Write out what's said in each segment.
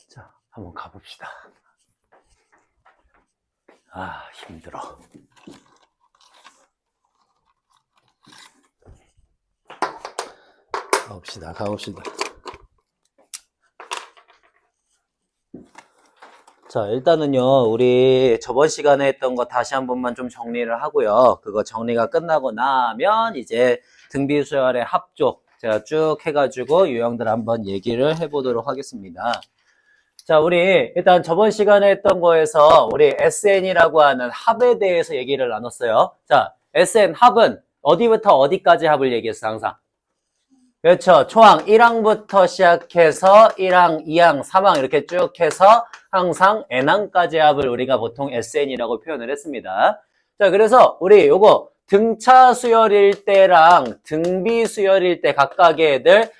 자, 한번 가봅시다. 아, 힘들어. 가봅시다. 자, 일단은요, 우리 저번 시간에 했던 거 다시 한 번만 좀 정리를 하고요. 그거 정리가 끝나고 나면 이제 등비수열의 합조 제가 쭉 해가지고 유형들 한번 얘기를 해보도록 하겠습니다. 자, 우리 일단 저번 시간에 했던 거에서 우리 SN이라고 하는 합에 대해서 얘기를 나눴어요. 자, SN 합은 어디부터 어디까지 합을 얘기했어, 항상? 그렇죠. 초항 1항부터 시작해서 1항, 2항, 3항 이렇게 쭉 해서 항상 n항까지 합을 우리가 보통 SN이라고 표현을 했습니다. 자, 그래서 우리 요거 등차 수열일 때랑 등비 수열일 때 각각의 애들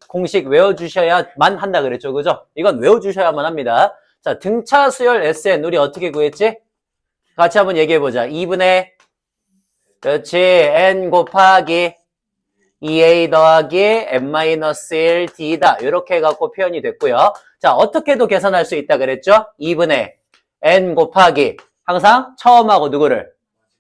공식 외워주셔야만 한다 그랬죠. 그죠? 이건 외워주셔야만 합니다. 자, 등차 수열 SN 우리 어떻게 구했지? 같이 한번 얘기해보자. 2분의 그렇지. n 곱하기 2a 더하기 n-1 d다. 이렇게 해갖고 표현이 됐고요. 자, 어떻게도 계산할 수 있다 그랬죠? 2분의 n 곱하기 항상 처음하고 누구를?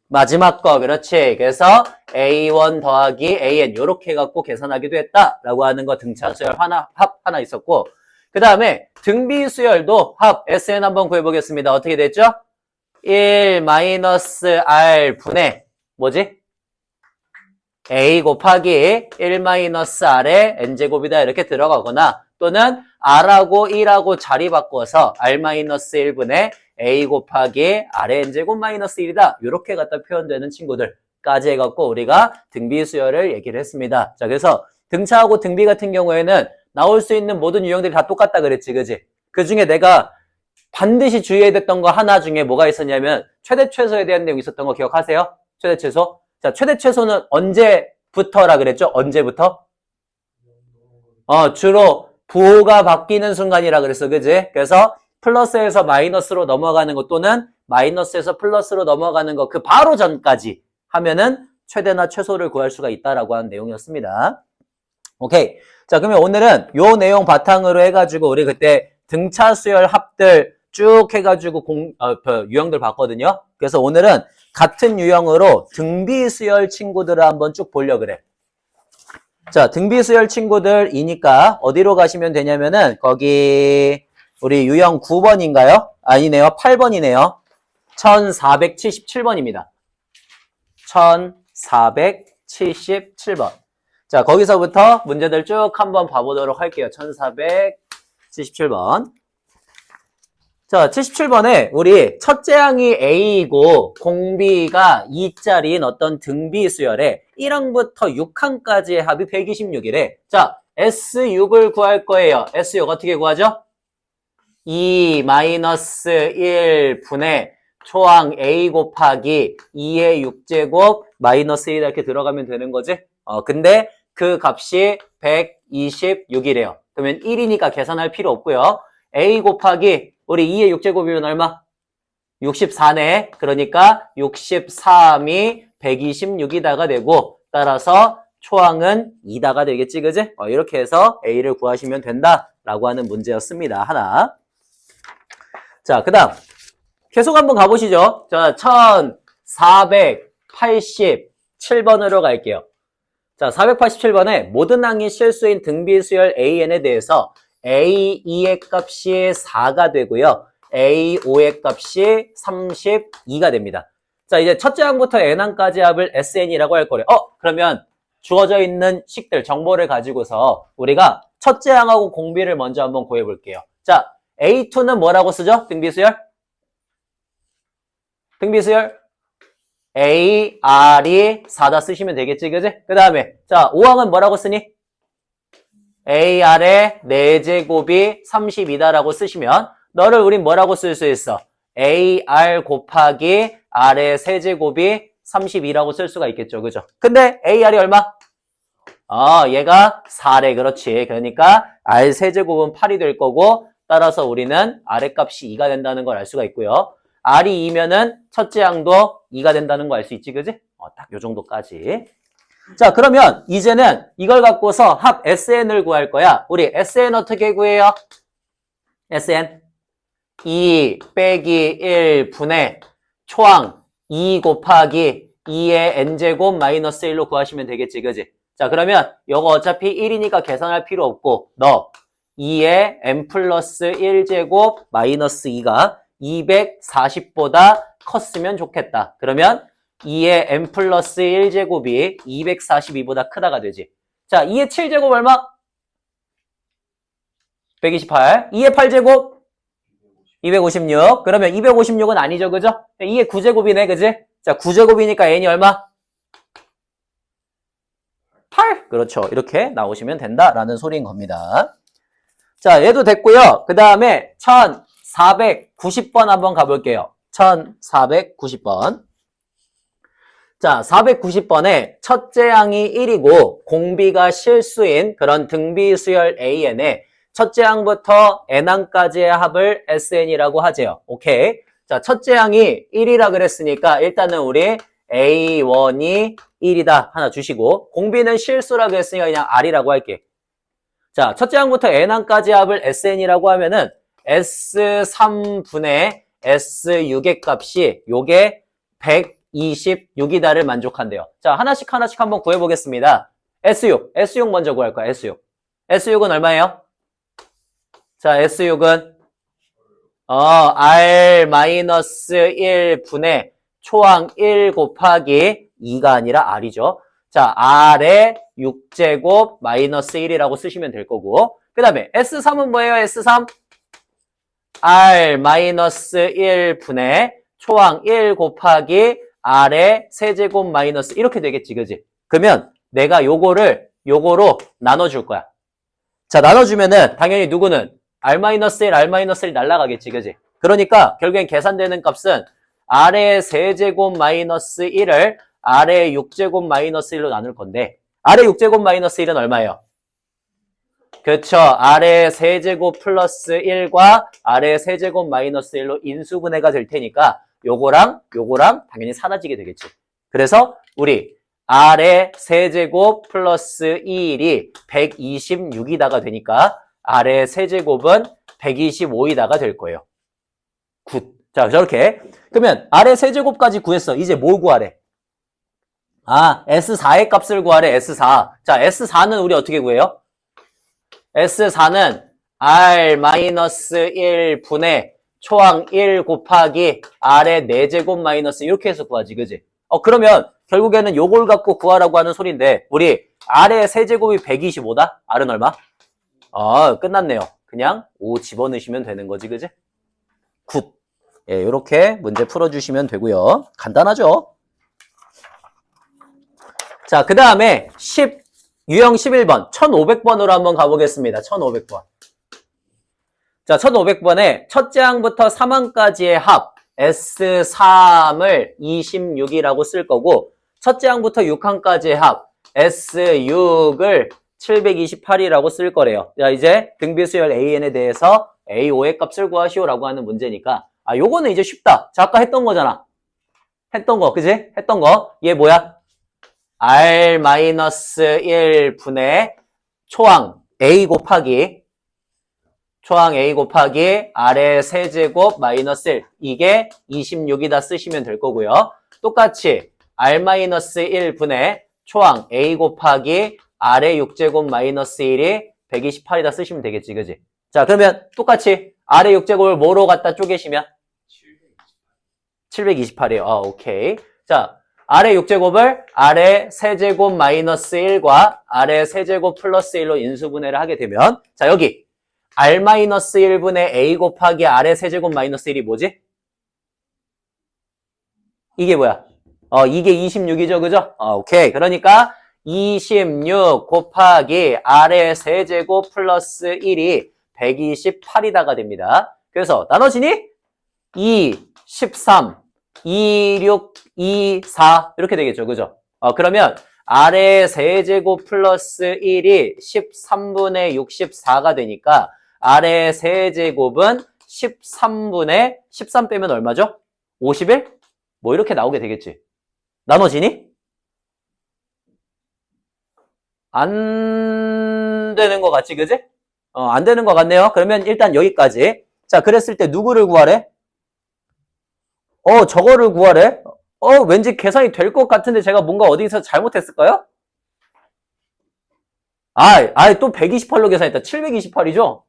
마지막 거. 그렇지. 그래서 a1 더하기 an 이렇게 해갖고 계산하기도 했다라고 하는 거 등차수열 합 하나 있었고, 그 다음에 등비수열도 합 SN 한번 구해보겠습니다. 어떻게 됐죠? 1-r 분의 뭐지? a 곱하기 1-r의 n제곱이다 이렇게 들어가거나, 또는 r하고 1하고 자리 바꿔서 r-1분의 a 곱하기 r의 n제곱 마이너스 1이다 이렇게 갖다 표현되는 친구들까지 해갖고 우리가 등비수열을 얘기를 했습니다. 자, 그래서 등차하고 등비 같은 경우에는 나올 수 있는 모든 유형들이 다 똑같다 그랬지, 그지? 그 중에 내가 반드시 주의해야 됐던 거 하나 중에 뭐가 있었냐면 최대 최소에 대한 내용이 있었던 거 기억하세요? 최대 최소. 자, 최대 최소는 언제부터라 그랬죠? 언제부터? 주로 부호가 바뀌는 순간이라 그랬어. 그지? 그래서 플러스에서 마이너스로 넘어가는 것, 또는 마이너스에서 플러스로 넘어가는 것, 그 바로 전까지 하면은 최대나 최소를 구할 수가 있다라고 하는 내용이었습니다. 오케이. 자, 그러면 오늘은 요 내용 바탕으로 해가지고 우리 그때 등차 수열 합들 쭉 해가지고 유형들 봤거든요. 그래서 오늘은 같은 유형으로 등비수열 친구들을 한번 쭉 보려고 그래. 자, 등비수열 친구들이니까 어디로 가시면 되냐면은 거기 우리 유형 9번인가요? 아니네요. 8번이네요. 1477번입니다. 1477번. 자, 거기서부터 문제들 쭉 한번 봐보도록 할게요. 1477번. 자, 77번에 우리 첫째 항이 A이고 공비가 2짜리인 어떤 등비수열에 1항부터 6항까지의 합이 126이래. 자, S6을 구할 거예요. S6 어떻게 구하죠? 2-1 분의 초항 A 곱하기 2의 6제곱 마이너스 1 이렇게 들어가면 되는 거지? 근데 그 값이 126이래요. 그러면 1이니까 계산할 필요 없고요. A 곱하기 우리 2의 6제곱이면 얼마? 64네. 그러니까 63이 126이다가 되고, 따라서 초항은 2다가 되겠지, 그지? 이렇게 해서 A를 구하시면 된다라고 하는 문제였습니다. 하나. 자, 그 다음 계속 한번 가보시죠. 자, 1487번으로 갈게요. 자, 487번에 모든 항이 실수인 등비수열 AN에 대해서 A2의 값이 4가 되고요. A5의 값이 32가 됩니다. 자, 이제 첫째 항부터 n항까지 합을 SN이라고 할 거래요. 그러면 주어져 있는 식들, 정보를 가지고서 우리가 첫째 항하고 공비를 먼저 한번 구해볼게요. 자, A2는 뭐라고 쓰죠? 등비수열? 등비수열? AR이 4다 쓰시면 되겠지, 그지? 그 다음에, 자, 5항은 뭐라고 쓰니? AR의 4제곱이 32다라고 쓰시면 너를 우린 뭐라고 쓸 수 있어? AR 곱하기 R의 세제곱이 32라고 쓸 수가 있겠죠. 그죠? 근데 AR이 얼마? 얘가 4래. 그렇지. 그러니까 R 세제곱은 8이 될 거고, 따라서 우리는 R의 값이 2가 된다는 걸 알 수가 있고요. R이 2면은 첫째 항도 2가 된다는 거 알 수 있지. 그지? 딱 요 정도까지. 자, 그러면 이제는 이걸 갖고서 합 SN을 구할 거야. 우리 SN 어떻게 구해요? SN 2 빼기 1 분의 초항 2 곱하기 2의 n제곱 마이너스 1로 구하시면 되겠지, 그지? 자, 그러면 이거 어차피 1이니까 계산할 필요 없고 너 2의 n 플러스 1제곱 마이너스 2가 240보다 컸으면 좋겠다. 그러면 2의 n 플러스 1제곱이 242보다 크다가 되지. 자, 2의 7제곱 얼마? 128. 2의 8제곱? 256. 그러면 256은 아니죠, 그죠? 2의 9제곱이네, 그지? 자, 9제곱이니까 n이 얼마? 8. 그렇죠. 이렇게 나오시면 된다라는 소리인 겁니다. 자, 얘도 됐고요. 그 다음에 1490번 한번 가볼게요. 1490번. 자, 490번에 첫째 항이 1이고 공비가 실수인 그런 등비수열 AN에 첫째 항부터 n항까지의 합을 SN이라고 하재요. 오케이. 자, 첫째 항이 1이라 그랬으니까 일단은 우리 A1이 1이다 하나 주시고 공비는 실수라 그랬으니까 그냥 R이라고 할게. 자, 첫째 항부터 n항까지 합을 SN이라고 하면은 S3분의 S6의 값이 요게 126이다를 만족한대요. 자, 하나씩 한번 구해보겠습니다. S6 먼저 구할 거야, S6. S6은 얼마예요? 자, S6은 R-1 분의 초항 1 곱하기 2가 아니라 R이죠. 자, R의 6제곱 마이너스 1이라고 쓰시면 될 거고. 그 다음에 S3은 뭐예요? S3? R-1 분의 초항 1 곱하기 R의 세제곱 마이너스 이렇게 되겠지, 그지? 그러면 내가 요거로 나눠줄 거야. 자, 나눠주면은 당연히 누구는 R-1, R-1 날라가겠지, 그지? 그러니까 결국엔 계산되는 값은 R의 세제곱 마이너스 1을 R의 6제곱 마이너스 1로 나눌 건데 R의 6제곱 마이너스 1은 얼마예요? 그렇죠. R의 세제곱 플러스 1과 R의 세제곱 마이너스 1로 인수분해가 될 테니까 요거랑 당연히 사라지게 되겠지. 그래서 우리 R의 세제곱 플러스 2일이 126이다가 되니까 R의 세제곱은 125이다가 될 거예요. 굿. 자, 저렇게. 그러면 R의 세제곱까지 구했어. 이제 뭘 구하래? S4의 값을 구하래, S4. 자, S4는 우리 어떻게 구해요? S4는 R-1 분의 초항 1 곱하기 R의 4제곱 마이너스 이렇게 해서 구하지, 그지? 그러면 결국에는 요걸 갖고 구하라고 하는 소리인데 우리 R의 세제곱이 125다? R은 얼마? 끝났네요. 그냥 5 집어넣으시면 되는 거지, 그지? 굿. 예, 요렇게 문제 풀어주시면 되고요. 간단하죠? 자, 그 다음에 유형 11번, 1500번으로 한번 가보겠습니다. 1500번. 자, 1500번에 첫째 항부터 3항까지의 합 S3을 26이라고 쓸 거고 첫째 항부터 6항까지의 합 S6을 728이라고 쓸 거래요. 자, 이제 등비수열 AN에 대해서 A5의 값을 구하시오라고 하는 문제니까 요거는 이제 쉽다. 자, 아까 했던 거잖아. 했던 거, 그지? 했던 거. 얘 뭐야? R-1 분의 초항 A 곱하기 R의 세제곱 마이너스 1 이게 26이다 쓰시면 될 거고요. 똑같이 R-1 분의 초항 A 곱하기 R의 6제곱 마이너스 1이 128이다 쓰시면 되겠지, 그지? 자, 그러면 똑같이 R의 6제곱을 뭐로 갖다 쪼개시면? 728이에요. 오케이. 자, R의 6제곱을 R의 세제곱 마이너스 1과 R의 세제곱 플러스 1로 인수분해를 하게 되면 자, 여기 R-1분의 A 곱하기 R의 세제곱 마이너스 1이 뭐지? 이게 뭐야? 이게 26이죠, 그죠? 오케이. 그러니까 26 곱하기 R의 세제곱 플러스 1이 128이다가 됩니다. 그래서 나눠지니? 2, 13, 2, 6, 2, 4 이렇게 되겠죠, 그죠? 그러면 R의 세제곱 플러스 1이 13분의 64가 되니까 R의 세제곱은 13분의 13 빼면 얼마죠? 51? 뭐 이렇게 나오게 되겠지. 나눠지니? 안 되는 것 같지, 그지? 안 되는 것 같네요. 그러면 일단 여기까지. 자, 그랬을 때 누구를 구하래? 저거를 구하래? 왠지 계산이 될 것 같은데 제가 뭔가 어디서 잘못했을까요? 또 128로 계산했다. 728이죠?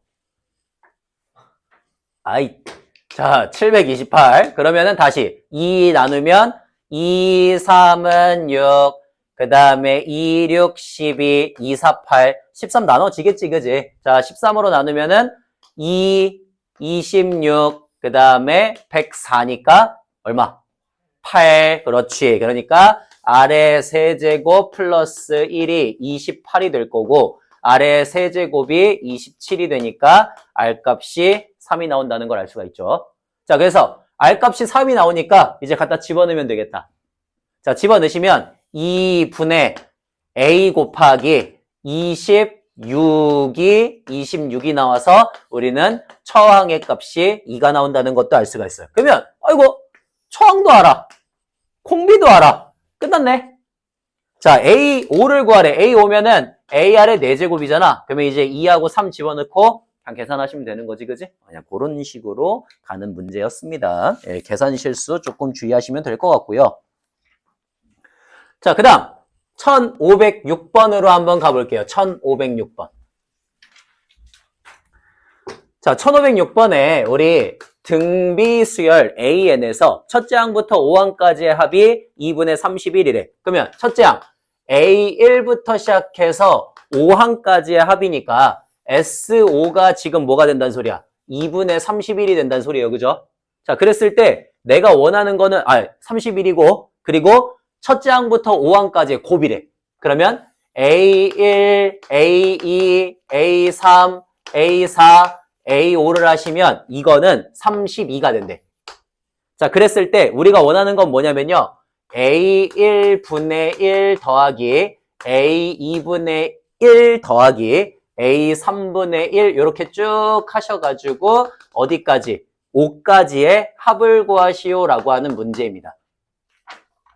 자, 728. 그러면은 다시 2 나누면 2, 3은 6, 그 다음에 2, 6, 12, 2, 4, 8, 13 나눠지겠지, 그지? 자, 13으로 나누면은 2, 26, 그 다음에 104니까 얼마? 8. 그렇지. 그러니까 아래 세제곱 플러스 1이 28이 될 거고 아래 세제곱이 27이 되니까 R값이 3이 나온다는 걸 알 수가 있죠. 자, 그래서 R값이 3이 나오니까 이제 갖다 집어넣으면 되겠다. 자, 집어넣으시면 2분의 A 곱하기 26이 나와서 우리는 처항의 값이 2가 나온다는 것도 알 수가 있어요. 그러면 아이고 처항도 알아. 콩비도 알아. 끝났네. 자, A5를 구하래. A5면은 AR의 4제곱이잖아. 그러면 이제 2하고 3 집어넣고 그냥 계산하시면 되는 거지, 그지? 그냥 그런 식으로 가는 문제였습니다. 예, 계산 실수 조금 주의하시면 될 것 같고요. 자, 그 다음 1506번으로 한번 가볼게요. 1506번. 자, 1506번에 우리 등비수열 AN에서 첫째 항부터 5항까지의 합이 2분의 31이래. 그러면 첫째 항 A1부터 시작해서 5항까지의 합이니까 S5가 지금 뭐가 된다는 소리야? 2분의 31이 된다는 소리예요. 그죠? 자, 그랬을 때 내가 원하는 거는 31이고 그리고 첫째 항부터 5항까지의 곱이래. 그러면 A1, A2, A3, A4, A5를 하시면 이거는 32가 된대. 자, 그랬을 때 우리가 원하는 건 뭐냐면요. A1분의 1 더하기 A2분의 1 더하기 A3분의 1 이렇게 쭉 하셔가지고 어디까지? 5까지의 합을 구하시오라고 하는 문제입니다.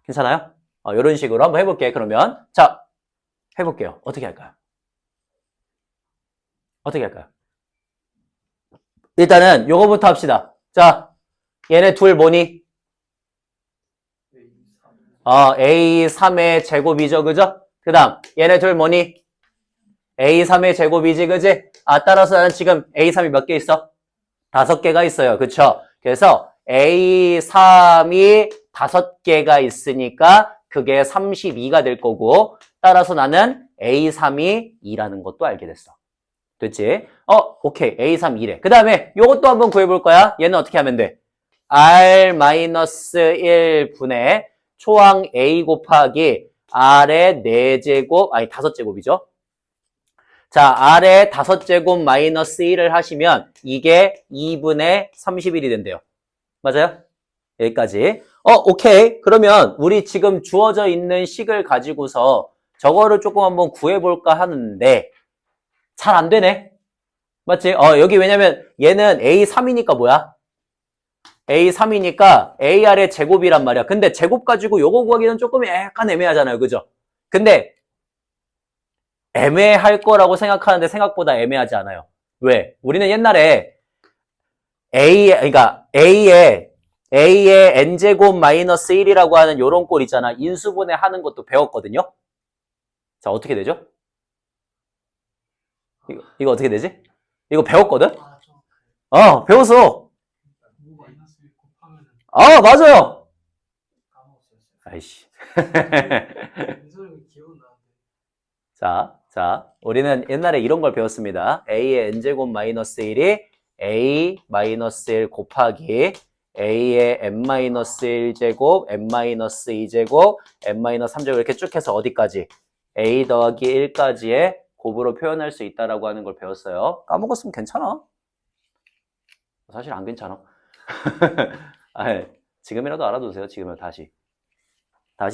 괜찮아요? 이런 식으로 한번 해볼게요. 그러면 자, 해볼게요. 어떻게 할까요? 어떻게 할까요? 일단은 요거부터 합시다. 자, 얘네 둘 뭐니? A3의 제곱이죠, 그죠? 그 다음 얘네 둘 뭐니? A3의 제곱이지, 그지? 따라서 나는 지금 A3이 몇 개 있어? 5개가 있어요, 그쵸? 그래서 A3이 5개가 있으니까 그게 32가 될 거고 따라서 나는 A3이 2라는 것도 알게 됐어. 됐지? 오케이. A3 2래. 그 다음에 요것도 한번 구해볼 거야. 얘는 어떻게 하면 돼? R-1분의 초항 A 곱하기 R의 4제곱, 5제곱이죠. 자, R의 5제곱 마이너스 1을 하시면 이게 2분의 31이 된대요. 맞아요? 여기까지. 오케이. 그러면 우리 지금 주어져 있는 식을 가지고서 저거를 조금 한번 구해볼까 하는데 잘 안 되네. 맞지? 여기 왜냐면 얘는 A3이니까 뭐야? A3이니까 AR의 제곱이란 말이야. 근데 제곱 가지고 요거 구하기는 조금 약간 애매하잖아요. 그죠? 근데 애매할 거라고 생각하는데 생각보다 애매하지 않아요. 왜? 우리는 옛날에 그러니까 A의 N제곱 마이너스 1이라고 하는 요런 꼴 있잖아. 인수분해 하는 것도 배웠거든요. 자, 어떻게 되죠? 이거 어떻게 되지? 이거 배웠거든? 배웠어. 맞아요. 아이씨. 자, 우리는 옛날에 이런 걸 배웠습니다. A의 N제곱 마이너스 1이 A 마이너스 1 곱하기 A의 N-1제곱, N-2제곱, N-3제곱 이렇게 쭉 해서 어디까지? A 더하기 1까지의 곱으로 표현할 수 있다라고 하는 걸 배웠어요. 까먹었으면 괜찮아. 사실 안 괜찮아. 지금이라도 알아두세요. 지금은 다시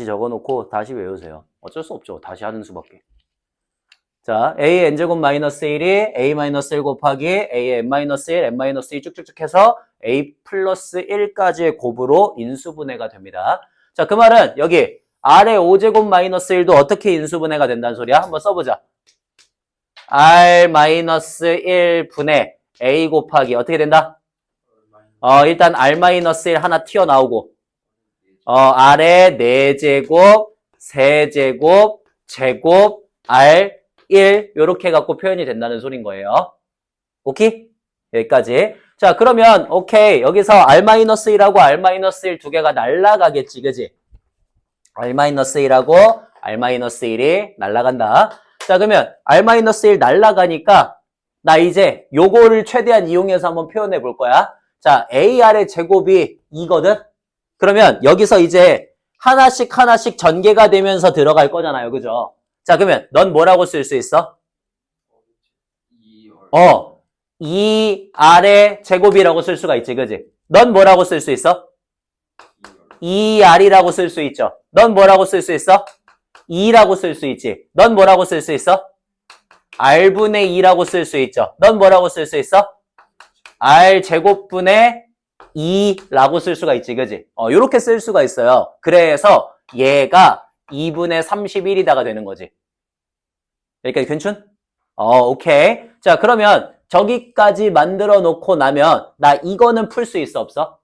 적어놓고 다시 외우세요. 어쩔 수 없죠. 다시 하는 수밖에. 자, A의 N제곱 마이너스 1이 A 마이너스 1 곱하기 A의 N-1, N-2 쭉쭉쭉 해서 A 플러스 1까지의 곱으로 인수분해가 됩니다. 자, 그 말은 여기 R의 5제곱 마이너스 1도 어떻게 인수분해가 된다는 소리야? 한번 써보자. R 마이너스 1분의 A 곱하기 어떻게 된다? 일단 R 마이너스 1 하나 튀어나오고 R의 4제곱, 세제곱, 제곱, R 1 요렇게 갖고 표현이 된다는 소린 거예요. 오케이? 여기까지. 자, 그러면 오케이. 여기서 R-1하고 R-1 두 개가 날라가겠지. 그지? R-1하고 R-1이 날라간다. 자, 그러면 R-1 날라가니까 나 이제 요거를 최대한 이용해서 한번 표현해 볼 거야. 자, AR의 제곱이 2거든? 그러면 여기서 이제 하나씩 전개가 되면서 들어갈 거잖아요. 그죠? 자, 그러면 넌 뭐라고 쓸 수 있어? 2R의 제곱이라고 쓸 수가 있지. 그지? 넌 뭐라고 쓸 수 있어? 2R이라고 쓸 수 있죠. 넌 뭐라고 쓸 수 있어? 2라고 쓸 수 있지. 넌 뭐라고 쓸 수 있어? R분의 2라고 쓸 수 있죠. 넌 뭐라고 쓸 수 있어? R 제곱분의 2라고 쓸 수가 있지. 그지? 요렇게 쓸 수가 있어요. 그래서 얘가 2분의 31이다가 되는 거지. 여기까지 괜춘? 오케이. 자, 그러면 저기까지 만들어 놓고 나면 나 이거는 풀 수 있어, 없어?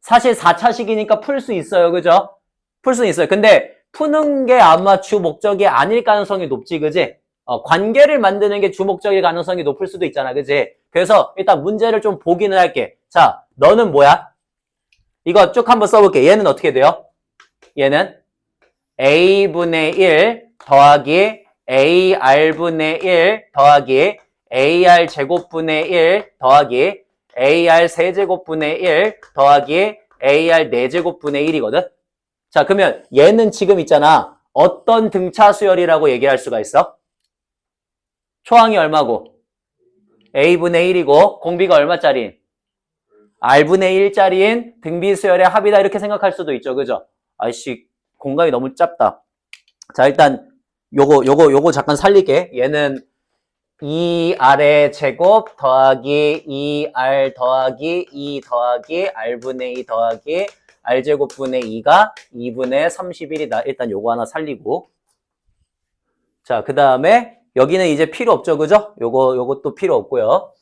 사실 4차식이니까 풀 수 있어요. 그죠? 풀 수 있어요. 근데 푸는 게 아마 주 목적이 아닐 가능성이 높지. 그지? 관계를 만드는 게 주 목적일 가능성이 높을 수도 있잖아. 그지? 그래서 일단 문제를 좀 보기는 할게. 자, 너는 뭐야? 이거 쭉 한번 써볼게. 얘는 어떻게 돼요? 얘는 A분의 1 더하기 AR분의 1 더하기 AR 제곱분의 1 더하기 AR 세제곱분의 1 더하기 AR 4제곱분의 1이거든? 자, 그러면 얘는 지금 있잖아. 어떤 등차 수열이라고 얘기할 수가 있어? 초항이 얼마고? A분의 1이고 공비가 얼마짜리? R분의 1짜리인 등비 수열의 합이다 이렇게 생각할 수도 있죠. 그죠? 아이씨, 공간이 너무 짧다. 자, 일단 요거 잠깐 살릴게. 얘는 2R의 제곱 더하기 2R 더하기 2 더하기 R분의 2 더하기 R제곱분의 2가 2분의 31이다. 일단 요거 하나 살리고. 자, 그 다음에 여기는 이제 필요 없죠. 그죠? 요것도 필요 없고요.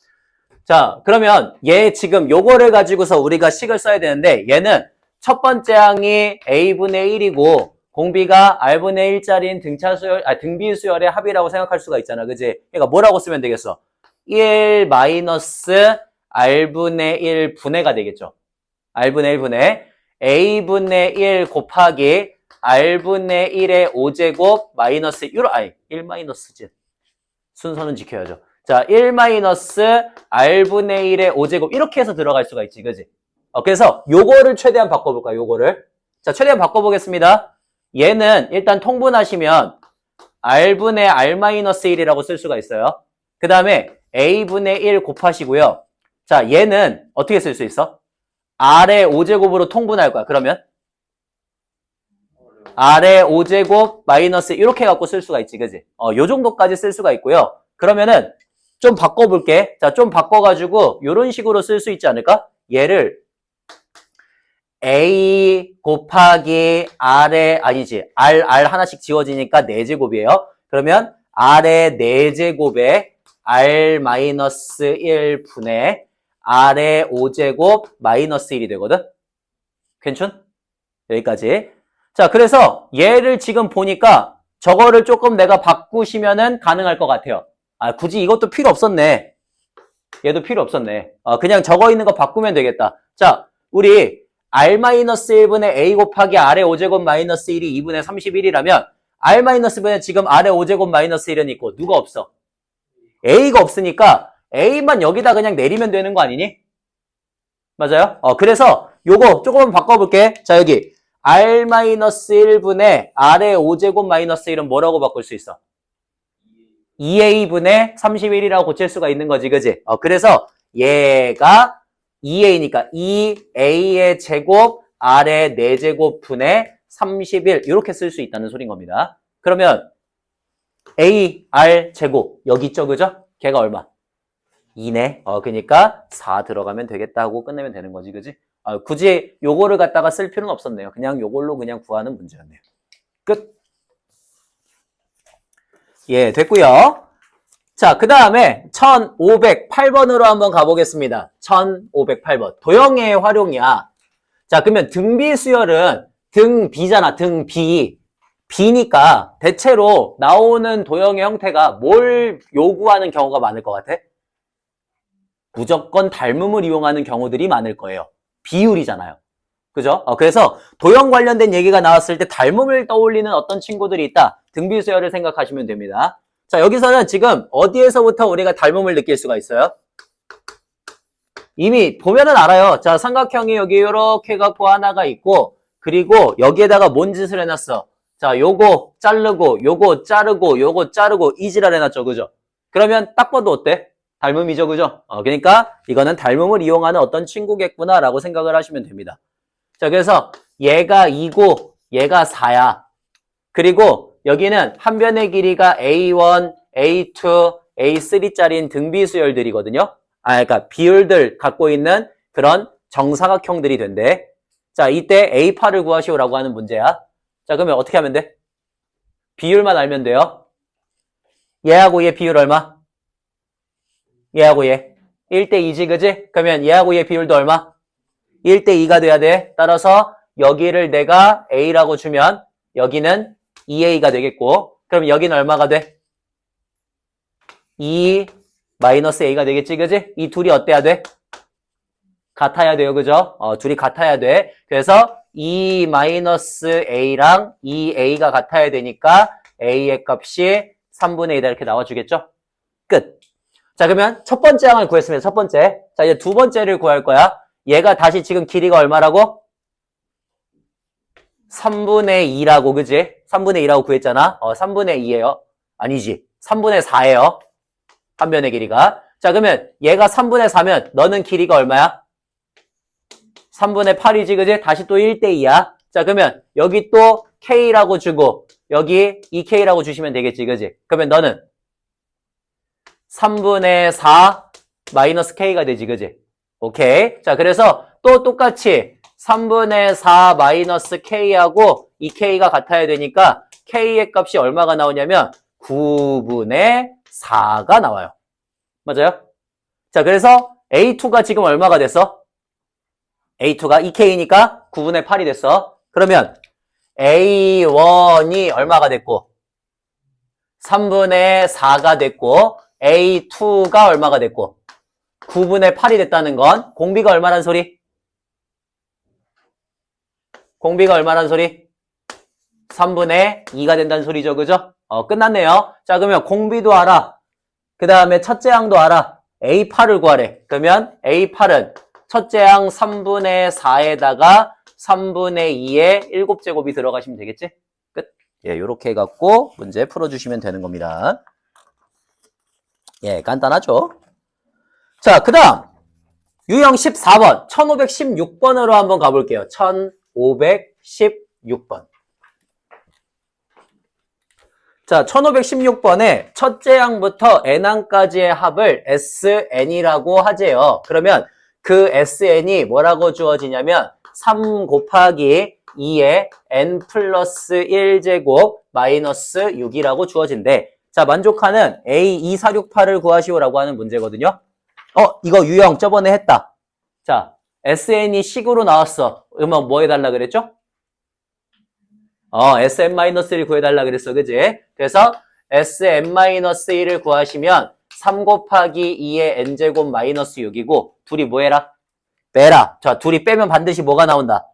자, 그러면 얘 지금 요거를 가지고서 우리가 식을 써야 되는데 얘는 첫 번째 항이 A분의 1이고 공비가 R분의 1짜리인 등비 수열의 합이라고 생각할 수가 있잖아. 그지? 그러니까 뭐라고 쓰면 되겠어? 1 마이너스 R분의 1 분해가 되겠죠. R분의 1 분해. A분의 1 곱하기 R분의 1의 5제곱 마이너스 1 마이너스지. 순서는 지켜야죠. 자, 1 마이너스 R분의 1의 5제곱 이렇게 해서 들어갈 수가 있지. 그지? 그래서 요거를 최대한 바꿔볼까요? 요거를. 자, 최대한 바꿔보겠습니다. 얘는 일단 통분하시면 R분의 R-1이라고 쓸 수가 있어요. 그 다음에 A분의 1 곱하시고요. 자, 얘는 어떻게 쓸 수 있어? R의 5제곱으로 통분할 거야. 그러면 R의 5제곱 마이너스 이렇게 갖고 쓸 수가 있지. 그지? 요 정도까지 쓸 수가 있고요. 그러면은 좀 바꿔볼게. 자, 좀 바꿔가지고 요런 식으로 쓸 수 있지 않을까? 얘를 A 곱하기 R의 R 하나씩 지워지니까 4제곱이에요. 그러면 R의 4제곱에 R-1 분의 R의 5제곱 마이너스 1이 되거든? 괜찮? 여기까지. 자, 그래서 얘를 지금 보니까 저거를 조금 내가 바꾸시면은 가능할 것 같아요. 굳이 이것도 필요 없었네. 얘도 필요 없었네. 그냥 적어 있는 거 바꾸면 되겠다. 자, 우리 R-1분의 A 곱하기 R의 5제곱 마이너스 1이 2분의 31이라면 R-분의 지금 R의 5제곱 마이너스 1은 있고 누가 없어? A가 없으니까 A만 여기다 그냥 내리면 되는 거 아니니? 맞아요? 그래서 요거 조금 바꿔볼게. 자, 여기 R-1분의 R의 5제곱 마이너스 1은 뭐라고 바꿀 수 있어? 2A분의 31이라고 고칠 수가 있는 거지. 그지? 그래서 얘가 2A니까 2A의 제곱 R의 4제곱 분의 31 이렇게 쓸 수 있다는 소린 겁니다. 그러면 A, R 제곱 여기 있죠. 그죠? 걔가 얼마? 2네. 그러니까 4 들어가면 되겠다 하고 끝내면 되는 거지. 그지? 굳이 요거를 갖다가 쓸 필요는 없었네요. 그냥 요걸로 그냥 구하는 문제였네요. 끝. 예, 됐고요. 자, 그 다음에 1508번으로 한번 가보겠습니다. 1508번. 도형의 활용이야. 자, 그러면 등비수열은 등비잖아. 등비. 비니까 대체로 나오는 도형의 형태가 뭘 요구하는 경우가 많을 것 같아? 무조건 닮음을 이용하는 경우들이 많을 거예요. 비율이잖아요. 그죠? 그래서 도형 관련된 얘기가 나왔을 때 닮음을 떠올리는 어떤 친구들이 있다. 등비수열을 생각하시면 됩니다. 자, 여기서는 지금 어디에서부터 우리가 닮음을 느낄 수가 있어요? 이미 보면은 알아요. 자, 삼각형이 여기 이렇게 갖고 하나가 있고, 그리고 여기에다가 뭔 짓을 해놨어? 자, 요거 자르고, 요거 자르고, 요거 자르고, 이 지랄 해놨죠. 그죠? 그러면 딱 봐도 어때? 닮음이죠. 그죠? 그러니까 이거는 닮음을 이용하는 어떤 친구겠구나라고 생각을 하시면 됩니다. 자, 그래서 얘가 2고, 얘가 4야. 그리고 여기는 한 변의 길이가 A1, A2, A3짜리인 등비수열들이거든요. 그러니까 비율들 갖고 있는 그런 정사각형들이 된대. 자, 이때 A8을 구하시오라고 하는 문제야. 자, 그러면 어떻게 하면 돼? 비율만 알면 돼요. 얘하고 얘 비율 얼마? 얘하고 얘 1대2지, 그지? 그러면 얘하고 얘 비율도 얼마? 1대2가 돼야 돼. 따라서 여기를 내가 A라고 주면 여기는 2A가 되겠고, 그럼 여기는 얼마가 돼? 2 마이너스 A가 되겠지, 그지? 이 둘이 어때야 돼? 같아야 돼요, 그죠? 둘이 같아야 돼. 그래서 2 마이너스 A랑 2A가 같아야 되니까 A의 값이 3분의 2다 이렇게 나와주겠죠? 끝. 자, 그러면 첫 번째 항을 구했습니다. 첫 번째. 자, 이제 두 번째를 구할 거야. 얘가 다시 지금 길이가 얼마라고? 3분의 2라고, 그지? 3분의 2라고 구했잖아. 3분의 2예요. 아니지. 3분의 4예요. 한 변의 길이가. 자, 그러면 얘가 3분의 4면 너는 길이가 얼마야? 3분의 8이지, 그지? 다시 또 1대2야. 자, 그러면 여기 또 K라고 주고 여기 2K라고 주시면 되겠지, 그지? 그러면 너는 3분의 4 마이너스 K가 되지, 그지? 오케이. 자, 그래서 또 똑같이 3분의 4 마이너스 K하고 2K가 같아야 되니까 K의 값이 얼마가 나오냐면 9분의 4가 나와요. 맞아요? 자, 그래서 A2가 지금 얼마가 됐어? A2가 2K니까 9분의 8이 됐어. 그러면 A1이 얼마가 됐고 3분의 4가 됐고 A2가 얼마가 됐고 9분의 8이 됐다는 건 공비가 얼마란 소리? 공비가 얼마란 소리? 3분의 2가 된다는 소리죠. 그죠? 끝났네요. 자, 그러면 공비도 알아. 그 다음에 첫째 항도 알아. A8을 구하래. 그러면 A8은 첫째 항 3분의 4에다가 3분의 2의 7제곱이 들어가시면 되겠지? 끝. 예, 요렇게 해갖고 문제 풀어주시면 되는 겁니다. 예, 간단하죠? 자, 그 다음 유형 14번 1516번으로 한번 가볼게요. 1516번. 자, 1516번에 첫째 항부터 n항까지의 합을 SN이라고 하재요. 그러면 그 SN이 뭐라고 주어지냐면 3 곱하기 2의 n 플러스 1제곱 마이너스 6이라고 주어진대. 자, 만족하는 A24688을 구하시오라고 하는 문제거든요. 이거 유형 저번에 했다. 자, SN이 식으로 나왔어. 그러면 뭐 해달라 그랬죠? Sn-1을 구해달라 그랬어. 그지? 그래서 Sn-1을 구하시면 3 곱하기 2의 n제곱 마이너스 6이고 둘이 뭐 해라? 빼라. 자, 둘이 빼면 반드시 뭐가 나온다?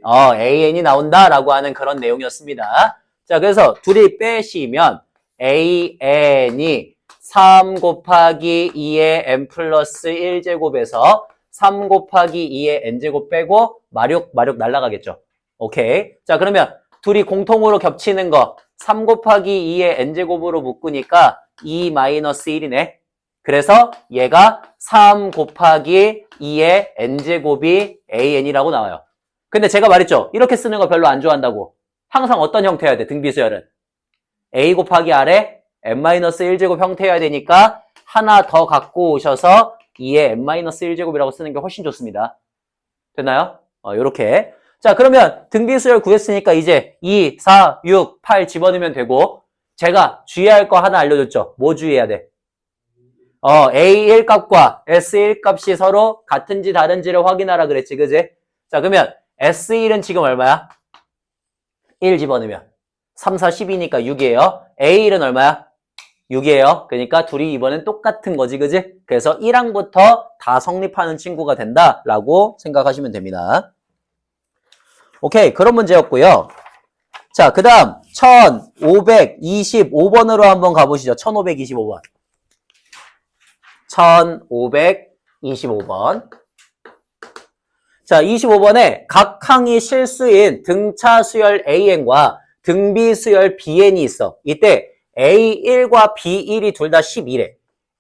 AN이 나온다라고 하는 그런 내용이었습니다. 자, 그래서 둘이 빼시면 AN이 3 곱하기 2의 n 플러스 1제곱에서 3 곱하기 2의 n제곱 빼고 마력 날라가겠죠. 오케이. 자, 그러면 둘이 공통으로 겹치는 거 3 곱하기 2의 n제곱으로 묶으니까 2 마이너스 1이네. 그래서 얘가 3 곱하기 2의 n제곱이 AN이라고 나와요. 근데 제가 말했죠. 이렇게 쓰는 거 별로 안 좋아한다고. 항상 어떤 형태여야 돼? 등비수열은. A 곱하기 R에 n-1제곱 형태여야 되니까 하나 더 갖고 오셔서 2의 n-1제곱이라고 쓰는 게 훨씬 좋습니다. 됐나요? 요렇게. 자, 그러면 등비수열 구했으니까 이제 2, 4, 6, 8 집어넣으면 되고, 제가 주의할 거 하나 알려줬죠? 뭐 주의해야 돼? A1 값과 S1 값이 서로 같은지 다른지를 확인하라 그랬지, 그지? 자, 그러면 S1은 지금 얼마야? 1 집어넣으면 3, 4, 10이니까 6이에요. A1은 얼마야? 6이에요. 그러니까 둘이 이번엔 똑같은 거지, 그지? 그래서 1항부터 다 성립하는 친구가 된다라고 생각하시면 됩니다. 오케이, 그런 문제였고요. 자, 그 다음 1525번으로 한번 가보시죠. 1525번. 1525번. 자, 25번에 각 항이 실수인 등차 수열 AN과 등비 수열 BN이 있어. 이때 A1과 B1이 둘 다 11에.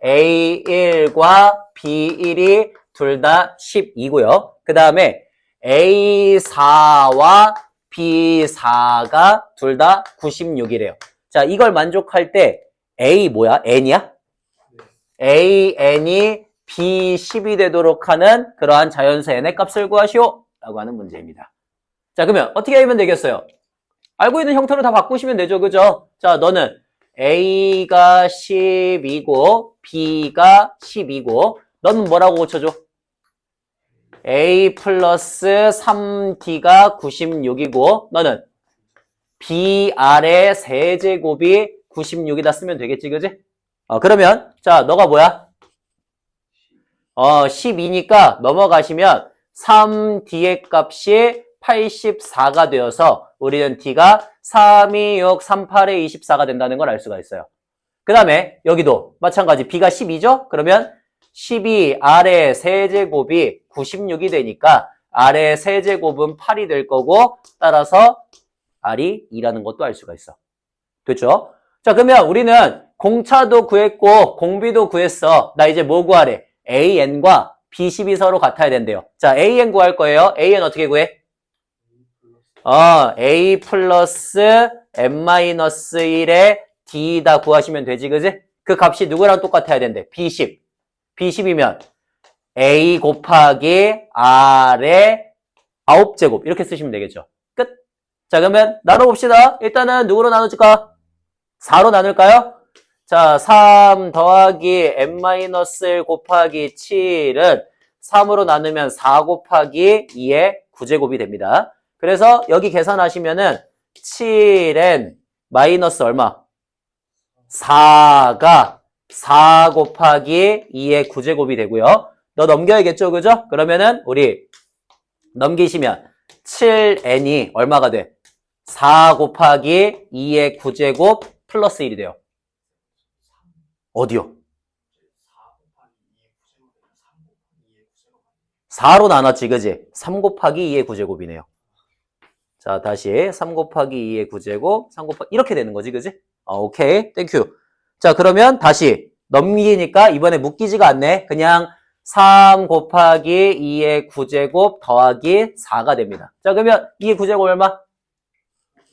A1과 B1이 둘 다 12고요. 그 다음에 A4와 B4가 둘 다 96이래요. 자, 이걸 만족할 때 A 뭐야? N이야? AN이 B10이 되도록 하는 그러한 자연수 N의 값을 구하시오 라고 하는 문제입니다. 자, 그러면 어떻게 하면 되겠어요? 알고 있는 형태로 다 바꾸시면 되죠, 그죠? 자, 너는 A가 10이고 B가 10이고 너는 뭐라고 고쳐줘? A 플러스 3D가 96이고 너는 BR의 세제곱이 96이다 쓰면 되겠지, 그지? 그러면 자, 너가 뭐야? 12니까 넘어가시면 3D의 값이 84가 되어서 우리는 D가 3, 2, 6, 3, 8에 24가 된다는 걸 알 수가 있어요. 그 다음에 여기도 마찬가지 B가 12죠? 그러면 12R의 세제곱이 96이 되니까 R의 세제곱은 8이 될 거고 따라서 R이 2라는 것도 알 수가 있어. 됐죠? 자, 그러면 우리는 공차도 구했고 공비도 구했어. 나 이제 뭐 구하래? AN과 B10이 서로 같아야 된대요. 자, AN 구할 거예요. AN 어떻게 구해? A 플러스 n-1의 D다 구하시면 되지, 그지? 그 값이 누구랑 똑같아야 된대? B10. B10이면 A 곱하기 R의 9제곱 이렇게 쓰시면 되겠죠. 끝. 자, 그러면 나눠봅시다. 일단은 누구로 나눠줄까? 4로 나눌까요? 자, 3 더하기 n-1 곱하기 7은 3으로 나누면 4 곱하기 2의 9제곱이 됩니다. 그래서 여기 계산하시면은 7n 마이너스 얼마? 4가 4 곱하기 2의 9제곱이 되고요. 너 넘겨야겠죠, 그죠? 그러면은 우리 넘기시면 7n이 얼마가 돼? 4 곱하기 2의 9제곱 플러스 1이 돼요. 어디요? 4로 나눴지, 그지? 3 곱하기 2의 9제곱이네요. 자, 다시 3 곱하기 2의 9제곱, 3 곱하기 이렇게 되는 거지, 그지? 오케이, 땡큐. 자, 그러면 다시 넘기니까 이번에 묶이지가 않네. 그냥 3 곱하기 2의 9제곱 더하기 4가 됩니다. 자, 그러면 2의 9제곱 얼마?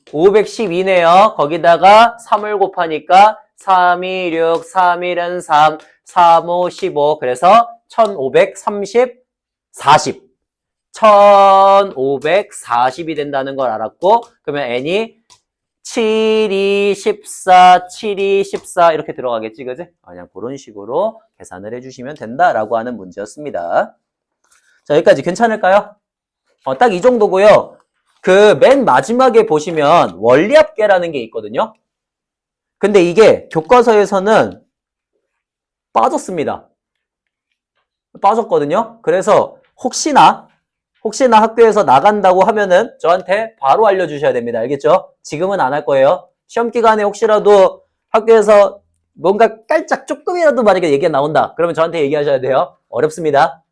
512네요. 거기다가 3을 곱하니까 3, 2, 6, 3, 1은 3, 3, 5, 15. 그래서 1530, 40. 1540이 된다는 걸 알았고, 그러면 n이 7, 2, 14, 7, 2, 14 이렇게 들어가겠지, 그지? 그냥 그런 식으로 계산을 해주시면 된다라고 하는 문제였습니다. 자, 여기까지 괜찮을까요? 딱 이 정도고요. 그 맨 마지막에 보시면 원리합계라는 게 있거든요. 근데 이게 교과서에서는 빠졌습니다. 빠졌거든요. 그래서 혹시나 학교에서 나간다고 하면은 저한테 바로 알려주셔야 됩니다. 알겠죠? 지금은 안 할 거예요. 시험 기간에 혹시라도 학교에서 뭔가 깔짝 조금이라도 만약에 얘기가 나온다. 그러면 저한테 얘기하셔야 돼요. 어렵습니다.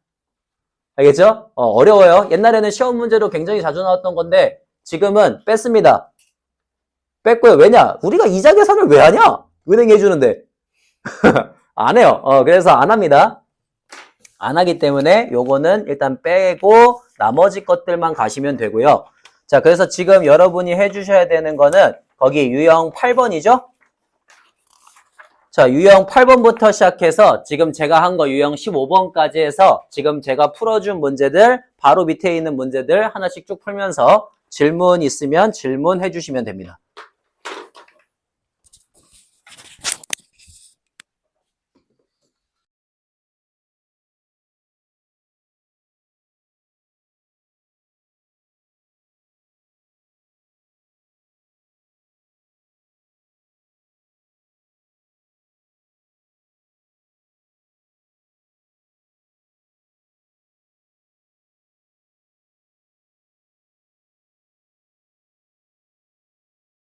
알겠죠? 어려워요. 옛날에는 시험 문제로 굉장히 자주 나왔던 건데 지금은 뺐습니다. 뺐고요. 왜냐? 우리가 이자 계산을 왜 하냐? 은행이 해주는데. 안 해요. 그래서 안 합니다. 안 하기 때문에 요거는 일단 빼고 나머지 것들만 가시면 되고요. 자, 그래서 지금 여러분이 해주셔야 되는 거는 거기 유형 8번이죠? 자, 유형 8번부터 시작해서 지금 제가 한 거 유형 15번까지 해서 지금 제가 풀어준 문제들, 바로 밑에 있는 문제들 하나씩 쭉 풀면서 질문 있으면 질문해 주시면 됩니다.